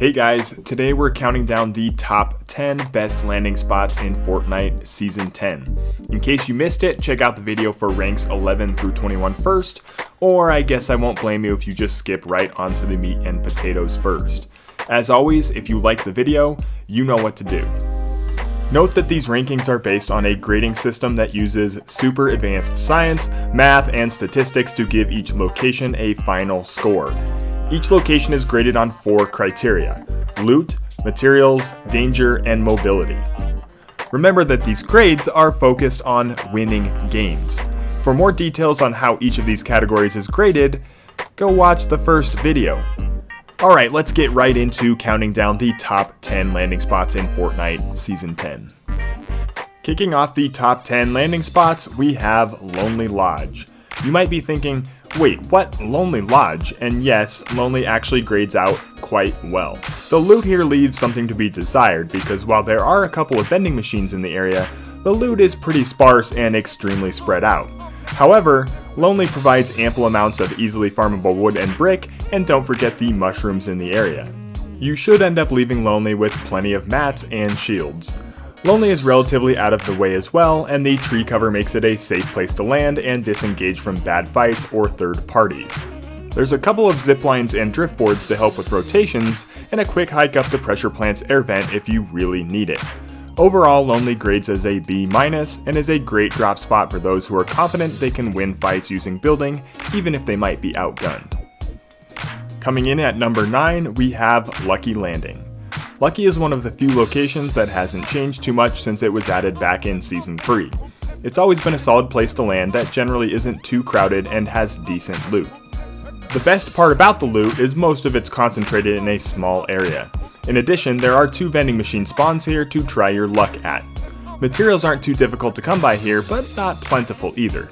Hey guys, today we're counting down the top 10 best landing spots in Fortnite Season 10. In case you missed it, check out the video for ranks 11 through 21 first, or I guess I won't blame you if you just skip right onto the meat and potatoes first. As always, if you like the video, you know what to do. Note that these rankings are based on a grading system that uses super advanced science, math, and statistics to give each location a final score. Each location is graded on 4 criteria: loot, materials, danger, and mobility. Remember that these grades are focused on winning games. For more details on how each of these categories is graded, go watch the first video. Alright, let's get right into counting down the top 10 landing spots in Fortnite Season 10. Kicking off the top 10 landing spots, we have Lonely Lodge. You might be thinking, wait, what? Lonely Lodge? And yes, Lonely actually grades out quite well. The loot here leaves something to be desired because while there are a couple of vending machines in the area, the loot is pretty sparse and extremely spread out. However, Lonely provides ample amounts of easily farmable wood and brick, and don't forget the mushrooms in the area. You should end up leaving Lonely with plenty of mats and shields. Lonely is relatively out of the way as well, and the tree cover makes it a safe place to land and disengage from bad fights or third parties. There's a couple of zip lines and drift boards to help with rotations, and a quick hike up to Pressure Plant's air vent if you really need it. Overall, Lonely grades as a B- and is a great drop spot for those who are confident they can win fights using building, even if they might be outgunned. Coming in at number 9, we have Lucky Landing. Lucky is one of the few locations that hasn't changed too much since it was added back in Season 3. It's always been a solid place to land that generally isn't too crowded and has decent loot. The best part about the loot is most of it's concentrated in a small area. In addition, there are 2 vending machine spawns here to try your luck at. Materials aren't too difficult to come by here, but not plentiful either.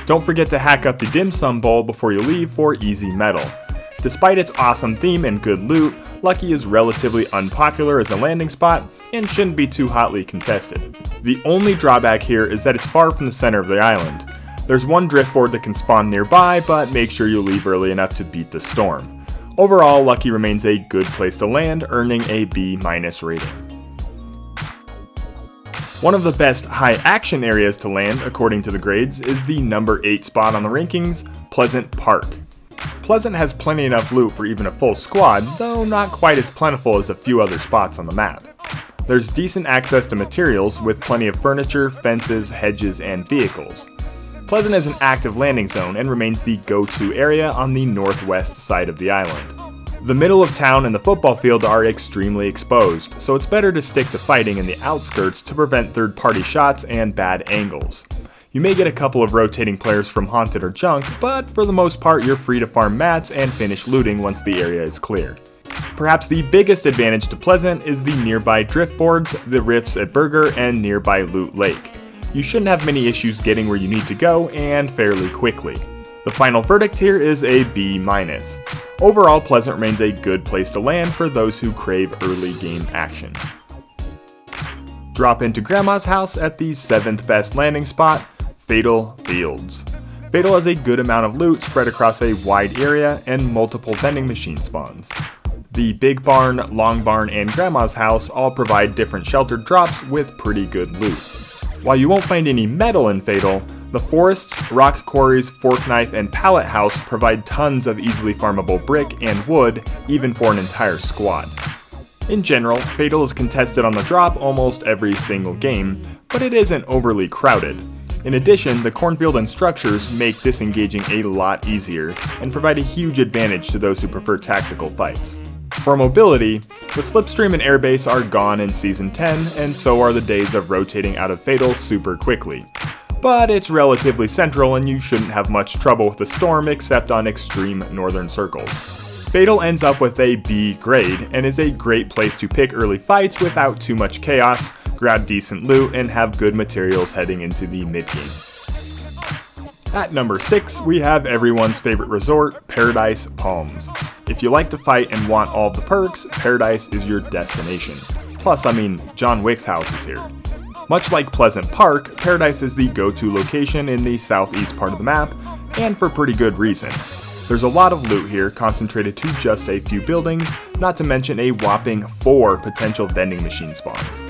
Don't forget to hack up the dim sum bowl before you leave for easy metal. Despite its awesome theme and good loot, Lucky is relatively unpopular as a landing spot and shouldn't be too hotly contested. The only drawback here is that it's far from the center of the island. There's one driftboard that can spawn nearby, but make sure you leave early enough to beat the storm. Overall, Lucky remains a good place to land, earning a B- rating. One of the best high action areas to land, according to the grades, is the number 8 spot on the rankings, Pleasant Park. Pleasant has plenty enough loot for even a full squad, though not quite as plentiful as a few other spots on the map. There's decent access to materials with plenty of furniture, fences, hedges, and vehicles. Pleasant is an active landing zone and remains the go-to area on the northwest side of the island. The middle of town and the football field are extremely exposed, so it's better to stick to fighting in the outskirts to prevent third-party shots and bad angles. You may get a couple of rotating players from Haunted or Junk, but for the most part you're free to farm mats and finish looting once the area is clear. Perhaps the biggest advantage to Pleasant is the nearby drift boards, the rifts at Burger, and nearby Loot Lake. You shouldn't have many issues getting where you need to go, and fairly quickly. The final verdict here is a B-. Overall, Pleasant remains a good place to land for those who crave early game action. Drop into Grandma's house at the 7th best landing spot, Fatal Fields. Fatal has a good amount of loot spread across a wide area and multiple vending machine spawns. The Big Barn, Long Barn, and Grandma's house all provide different sheltered drops with pretty good loot. While you won't find any metal in Fatal, the forests, rock quarries, fork knife, and pallet house provide tons of easily farmable brick and wood, even for an entire squad. In general, Fatal is contested on the drop almost every single game, but it isn't overly crowded. In addition, the cornfield and structures make disengaging a lot easier and provide a huge advantage to those who prefer tactical fights. For mobility, the slipstream and airbase are gone in Season 10, and so are the days of rotating out of Fatal super quickly. But it's relatively central and you shouldn't have much trouble with the storm except on extreme northern circles. Fatal ends up with a B grade and is a great place to pick early fights without too much chaos, grab decent loot, and have good materials heading into the mid-game. At number 6, we have everyone's favorite resort, Paradise Palms. If you like to fight and want all the perks, Paradise is your destination. Plus, John Wick's house is here. Much like Pleasant Park, Paradise is the go-to location in the southeast part of the map, and for pretty good reason. There's a lot of loot here, concentrated to just a few buildings, not to mention a whopping 4 potential vending machine spawns.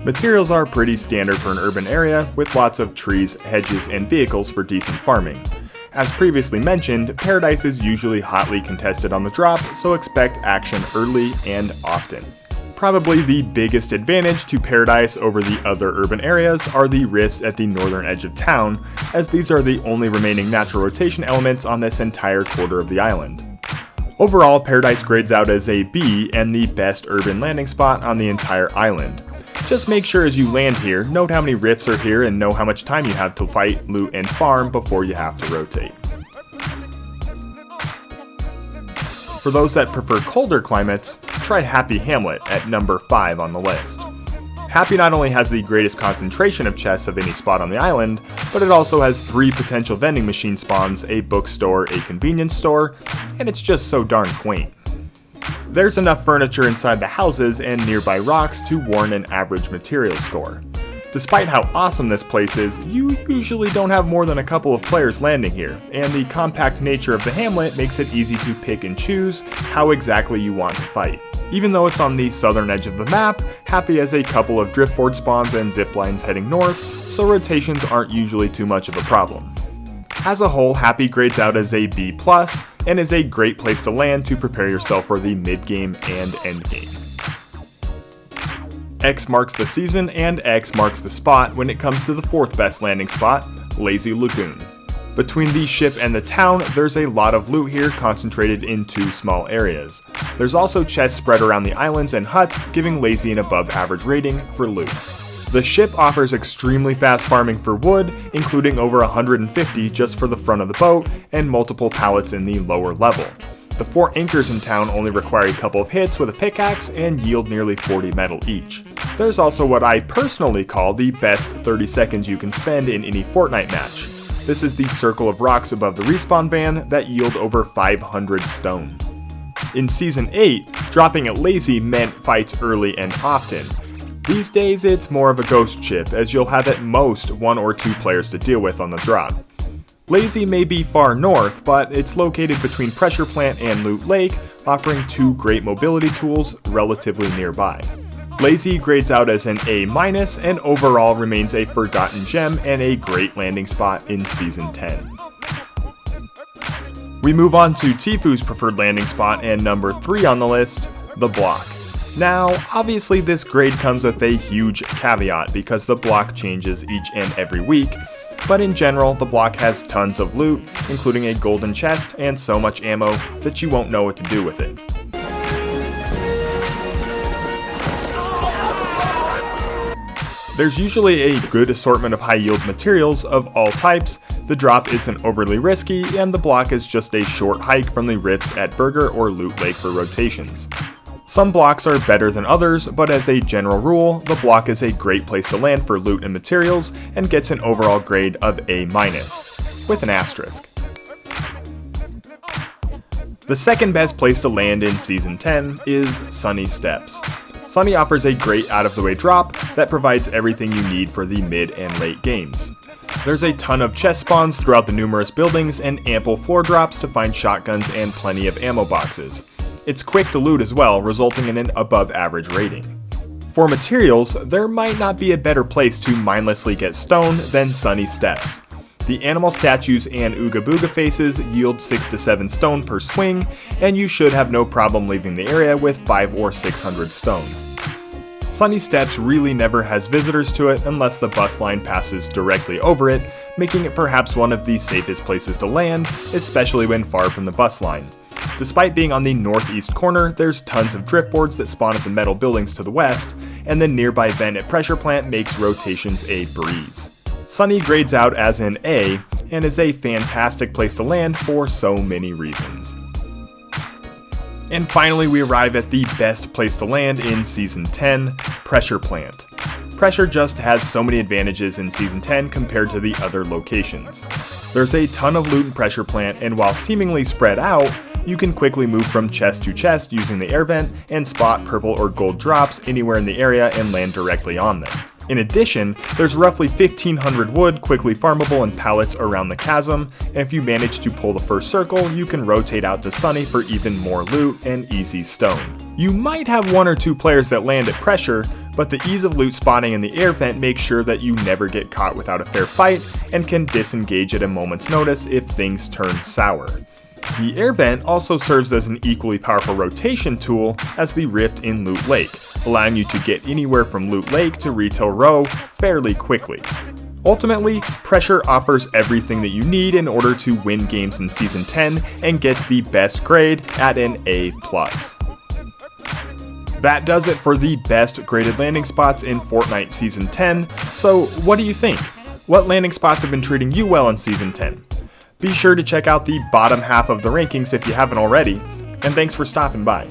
Materials are pretty standard for an urban area, with lots of trees, hedges, and vehicles for decent farming. As previously mentioned, Paradise is usually hotly contested on the drop, so expect action early and often. Probably the biggest advantage to Paradise over the other urban areas are the rifts at the northern edge of town, as these are the only remaining natural rotation elements on this entire quarter of the island. Overall, Paradise grades out as a B and the best urban landing spot on the entire island. Just make sure as you land here, note how many rifts are here and know how much time you have to fight, loot, and farm before you have to rotate. For those that prefer colder climates, try Happy Hamlet at number 5 on the list. Happy not only has the greatest concentration of chests of any spot on the island, but it also has 3 potential vending machine spawns, a bookstore, a convenience store, and it's just so darn quaint. There's enough furniture inside the houses and nearby rocks to warrant an average material score. Despite how awesome this place is, you usually don't have more than a couple of players landing here, and the compact nature of the hamlet makes it easy to pick and choose how exactly you want to fight. Even though it's on the southern edge of the map, Happy has a couple of driftboard spawns and zip lines heading north, so rotations aren't usually too much of a problem. As a whole, Happy grades out as a B+, and is a great place to land to prepare yourself for the mid-game and end-game. X marks the season and X marks the spot when it comes to the 4th best landing spot, Lazy Lagoon. Between the ship and the town, there's a lot of loot here concentrated in 2 small areas. There's also chests spread around the islands and huts, giving Lazy an above average rating for loot. The ship offers extremely fast farming for wood, including over 150 just for the front of the boat and multiple pallets in the lower level. The 4 anchors in town only require a couple of hits with a pickaxe and yield nearly 40 metal each. There's also what I personally call the best 30 seconds you can spend in any Fortnite match. This is the circle of rocks above the respawn van that yield over 500 stone. In Season 8, dropping at Lazy meant fights early and often. These days it's more of a ghost ship, as you'll have at most 1 or 2 players to deal with on the drop. Lazy may be far north, but it's located between Pressure Plant and Loot Lake, offering 2 great mobility tools relatively nearby. Lazy grades out as an A- and overall remains a forgotten gem and a great landing spot in Season 10. We move on to Tifu's preferred landing spot and number 3 on the list, the block. Now, obviously this grade comes with a huge caveat because the block changes each and every week, but in general, the block has tons of loot, including a golden chest and so much ammo that you won't know what to do with it. There's usually a good assortment of high-yield materials of all types, the drop isn't overly risky, and the block is just a short hike from the rifts at Burger or Loot Lake for rotations. Some blocks are better than others, but as a general rule, the block is a great place to land for loot and materials and gets an overall grade of A-, with an asterisk. The second best place to land in Season 10 is Sunny Steps. Sunny offers a great out-of-the-way drop that provides everything you need for the mid and late games. There's a ton of chest spawns throughout the numerous buildings and ample floor drops to find shotguns and plenty of ammo boxes. It's quick to loot as well, resulting in an above average rating. For materials, there might not be a better place to mindlessly get stone than Sunny Steps. The animal statues and Ooga Booga faces yield 6 to 7 stone per swing, and you should have no problem leaving the area with 500 or 600 stone. Sunny Steps really never has visitors to it unless the bus line passes directly over it, making it perhaps one of the safest places to land, especially when far from the bus line. Despite being on the northeast corner, there's tons of driftboards that spawn at the metal buildings to the west, and the nearby vent at Pressure Plant makes rotations a breeze. Sunny grades out as an A, and is a fantastic place to land for so many reasons. And finally, we arrive at the best place to land in Season 10, Pressure Plant. Pressure just has so many advantages in Season 10 compared to the other locations. There's a ton of loot in Pressure Plant, and while seemingly spread out, you can quickly move from chest to chest using the air vent and spot purple or gold drops anywhere in the area and land directly on them. In addition, there's roughly 1,500 wood quickly farmable in pallets around the chasm, and if you manage to pull the first circle, you can rotate out to Sunny for even more loot and easy stone. You might have 1 or 2 players that land at pressure, but the ease of loot spawning in the air vent makes sure that you never get caught without a fair fight and can disengage at a moment's notice if things turn sour. The air vent also serves as an equally powerful rotation tool as the rift in Loot Lake, allowing you to get anywhere from Loot Lake to Retail Row fairly quickly. Ultimately, Pressure offers everything that you need in order to win games in Season 10 and gets the best grade at an A+. That does it for the best graded landing spots in Fortnite Season 10, so what do you think? What landing spots have been treating you well in Season 10? Be sure to check out the bottom half of the rankings if you haven't already, and thanks for stopping by.